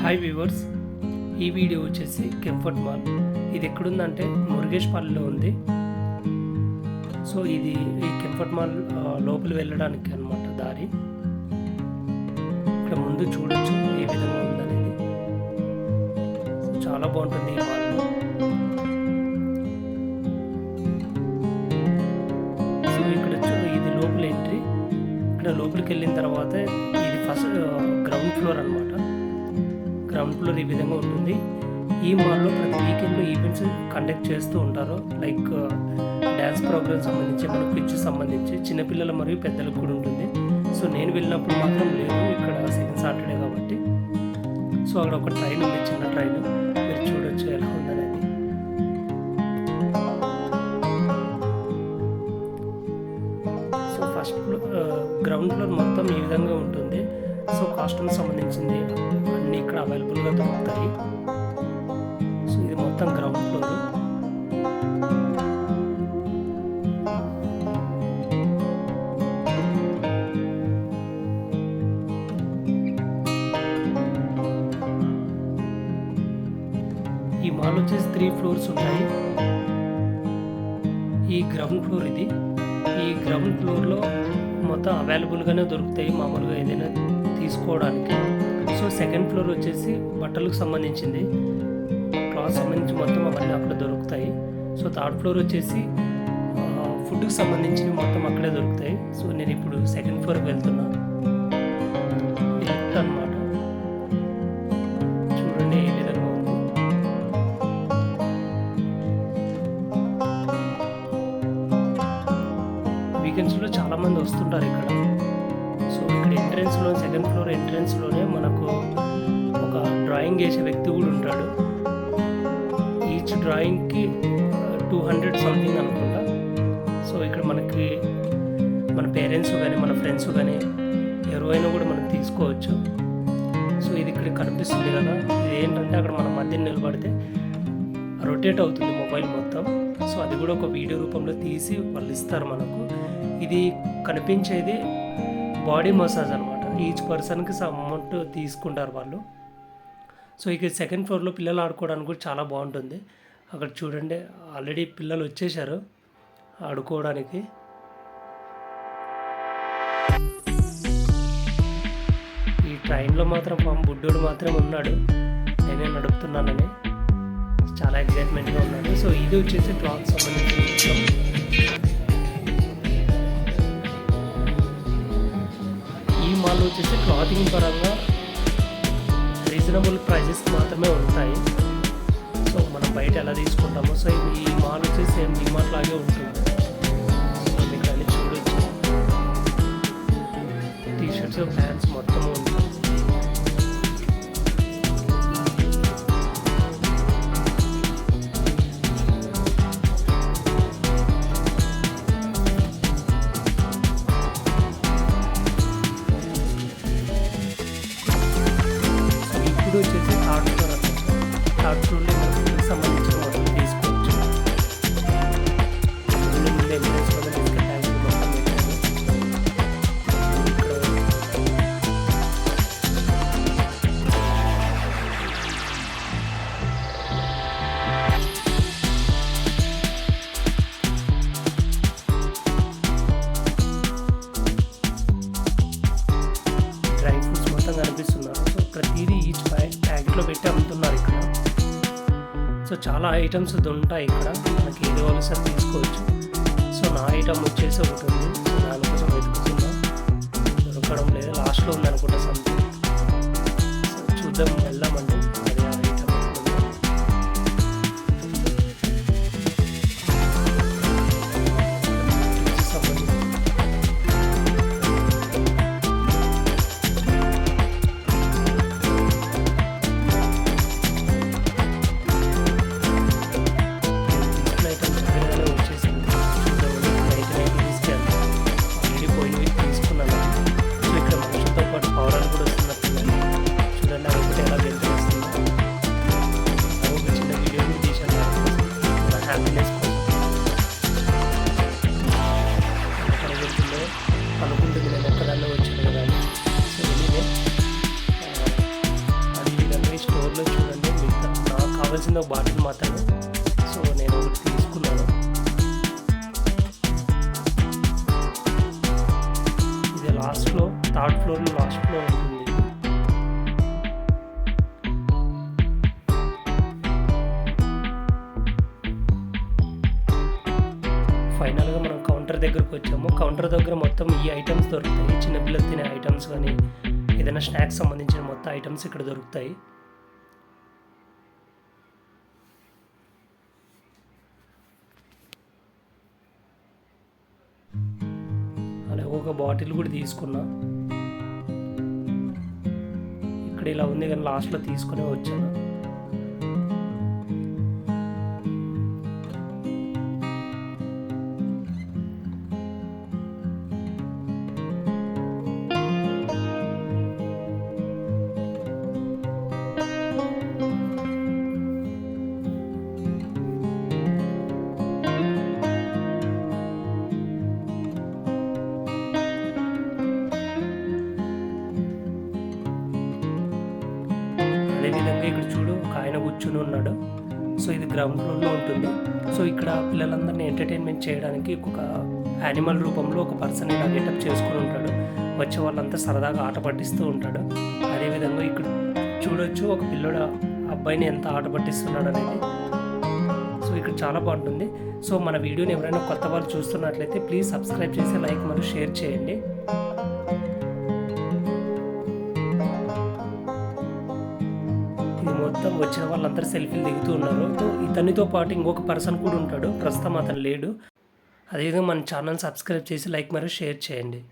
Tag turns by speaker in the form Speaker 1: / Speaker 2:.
Speaker 1: Hi viewers, ఈ video వచ్చేసి comfort mall. ఇది ఎక్కడుందంటే మురుగేష్పల్లిలో ఉంది. సో ఇది ఈ కంఫర్ట్ మాల్ లోపల వెళ్ళడానికి అన్నమాట దారి. ఇక్కడ ముందు చూడొచ్చు ఏ విధంగా ఉందనేది. చాలా బాగుంటుంది ఈ మాల్లో. సో ఇక్కడ ఇది లోపల ఎంట్రీ. ఇక్కడ లోపలికి వెళ్ళిన తర్వాత ఇది ఫస్ట్ గ్రౌండ్ ఫ్లోర్ అన్నమాట. గ్రౌండ్ ఫ్లోర్ ఈ విధంగా ఉంటుంది. ఈ మాల్లో ప్రతి వీకెండ్లో ఈవెంట్స్ కండక్ట్ చేస్తూ ఉంటారు. లైక్ డ్యాన్స్ ప్రోగ్రామ్ సంబంధించి, మన క్విజ్ సంబంధించి చిన్నపిల్లల మరియు పెద్దలకు కూడా ఉంటుంది. సో నేను వెళ్ళినప్పుడు మాత్రం లేదు, ఇక్కడ సెకండ్ సాటర్డే కాబట్టి. సో అక్కడ ఒక ట్రైన్ ఉంది, చిన్న ట్రైన్. మీరు చూడొచ్చు ఎలా ఉందనేది. సో ఫస్ట్ గ్రౌండ్ ఫ్లోర్ మొత్తం ఈ విధంగా ఉంటుంది. సో కాస్ట్యూమ్ సంబంధించింది అన్నీ ఇక్కడ అవైలబుల్గా దొరుకుతాయి. సో ఇది మొత్తం గ్రౌండ్ ఫ్లోర్. ఈ మాల్ వచ్చేసి 3 ఫ్లోర్స్ ఉంటాయి. ఈ గ్రౌండ్ ఫ్లోర్ ఇది. ఈ గ్రౌండ్ ఫ్లోర్లో మొత్తం అవైలబుల్గానే దొరుకుతాయి మామూలుగా ఏదైనా తీసుకోవడానికి. సో సెకండ్ ఫ్లోర్ వచ్చేసి బట్టలకు సంబంధించింది, క్లాత్ సంబంధించి మొత్తం అవన్నీ అక్కడ దొరుకుతాయి. సో థర్డ్ ఫ్లోర్ వచ్చేసి ఫుడ్కి సంబంధించినవి మొత్తం అక్కడే దొరుకుతాయి. సో నేను ఇప్పుడు సెకండ్ ఫ్లోర్కి వెళ్తున్నా. లిఫ్ట్ అన్నమాట. చూడండి ఏ విధంగా ఉంది. వీకెండ్స్లో చాలామంది వస్తుంటారు ఇక్కడ. సో ఇక్కడ ఎంట్రెన్స్లో, సెకండ్ ఫ్లోర్ ఎంట్రెన్స్లోనే మనకు ఒక డ్రాయింగ్ వేసే వ్యక్తి కూడా ఉంటాడు. ఈచ్ డ్రాయింగ్కి 200 సంథింగ్ అనుకుంటా. సో ఇక్కడ మనకి మన పేరెంట్స్ కానీ మన ఫ్రెండ్స్ కానీ ఎవరైనా కూడా మనం తీసుకోవచ్చు. సో ఇది ఇక్కడ కనిపిస్తుంది కదా, ఇది ఏంటంటే అక్కడ మన మధ్యన నిలబడితే రొటేట్ అవుతుంది మొబైల్ మొత్తం. సో అది కూడా ఒక వీడియో రూపంలో తీసి వాళ్ళు ఇస్తారు మనకు. ఇది కనిపించేది బాడీ మసాజ్ అనమాట. ఈచ్ పర్సన్కి అమౌంట్ తీసుకుంటారు వాళ్ళు. సో ఇక సెకండ్ ఫ్లోర్లో పిల్లలు ఆడుకోవడానికి కూడా చాలా బాగుంటుంది. అక్కడ చూడండి ఆల్రెడీ పిల్లలు వచ్చేసారు ఆడుకోవడానికి. ఈ ట్రైన్లో మాత్రం బుడ్డోడు మాత్రమే ఉన్నాడు, నేనే నడుపుతున్నానని. చాలా ఎగ్జైట్మెంట్గా ఉన్నాడు. సో ఇది వచ్చేసి క్లాత్ సంబంధించిన ఈ మాల్ వచ్చేసి క్లాతింగ్ పరంగా రీజనబుల్ ప్రైజెస్ మాత్రమే ఉంటాయి. సో మనం బయట ఎలా తీసుకుంటామో, సో ఈ మాల్ వచ్చేసి సేమ్ డిమార్ట్ లాగే ఉంటుంది. సో మీకు అన్నీ చూడొచ్చు. టీషర్ట్స్, ప్యాంట్స్ మొత్తం ఉంటుంది. వచ్చేసి థర్డ్ ఫ్లోర్ అన్నమాట. థర్డ్ ఫ్లోర్లో మనకి సంబంధించిన వాటిని తీసుకోవచ్చు. ముందు ఎంట్రెన్స్లో ఇంకా ట్యాంక్ మొత్తం పెట్టాను. డ్రై ఫ్రూట్స్ మొత్తం కనిపిస్తున్నారు. సో ప్రతిదీ ఈచ్ ప్యాకెట్లో పెట్టి అమ్ముతున్నారు ఇక్కడ. సో చాలా ఐటమ్స్ ఉంటాయి ఇక్కడ, మనకి ఏది కావాల్సిన తీసుకోవచ్చు. సో నా ఐటమ్ వచ్చేసి ఒకటి ఉంది. సో దానికోసం వెతుకుతున్నా, దొరకడం లేదు. లాస్ట్లో ఉంది అనుకుంటా సంథింగ్. సో చూద్దాం, వెళ్దామండి. అది ఆ ఐటమ్ తీసుకున్నాను. సో ఇక్కడ మనుషులతో పాటు పౌరాలు కూడా వస్తున్నట్టు చూడండి, అది ఒకటి ఎలా వెళ్తుంది. లాస్ట్లో థర్డ్ ఫ్లోర్లో లాస్ట్లో ఉంటుంది. ఫైనల్గా మనం కౌంటర్ దగ్గరకు వచ్చాము. కౌంటర్ దగ్గర మొత్తం ఈ ఐటమ్స్ దొరుకుతాయి. చిన్నపిల్లలు తినే ఐటమ్స్ కానీ ఏదైనా స్నాక్స్ సంబంధించిన మొత్తం ఐటమ్స్ ఇక్కడ దొరుకుతాయి. అలాగే ఒక బాటిల్ కూడా తీసుకున్నా. ఇక్కడ ఇలా ఉంది కానీ లాస్ట్లో తీసుకునే వచ్చాను. అదేవిధంగా ఇక్కడ చూడు ఒక ఆయన కూర్చుని ఉన్నాడు. సో ఇది గ్రౌండ్ ఫ్లోర్లో ఉంటుంది. సో ఇక్కడ పిల్లలందరినీ ఎంటర్టైన్మెంట్ చేయడానికి ఒక యానిమల్ రూపంలో ఒక పర్సన్ ఇలా గెటప్ చేసుకుని ఉంటాడు. వచ్చే వాళ్ళంతా సరదాగా ఆట పట్టిస్తూ ఉంటాడు. అదేవిధంగా ఇక్కడ చూడొచ్చు ఒక పిల్లడు అబ్బాయిని ఎంత ఆట పట్టిస్తున్నాడు అనేది. సో ఇక్కడ చాలా బాగుంటుంది. సో మన వీడియోని ఎవరైనా కొత్త వాళ్ళు చూస్తున్నట్లయితే ప్లీజ్ సబ్స్క్రైబ్ చేసి లైక్ మరియు షేర్ చేయండి. మొత్తం వచ్చిన వాళ్ళందరూ సెల్ఫీలు దిగుతూ ఉన్నారు. ఇతనితో పాటు ఇంకొక పర్సన్ కూడా ఉంటాడు. ప్రస్తుతం అతను లేడు. అదేవిధంగా మన ఛానల్ సబ్స్క్రైబ్ చేసి లైక్ మరియు షేర్ చేయండి.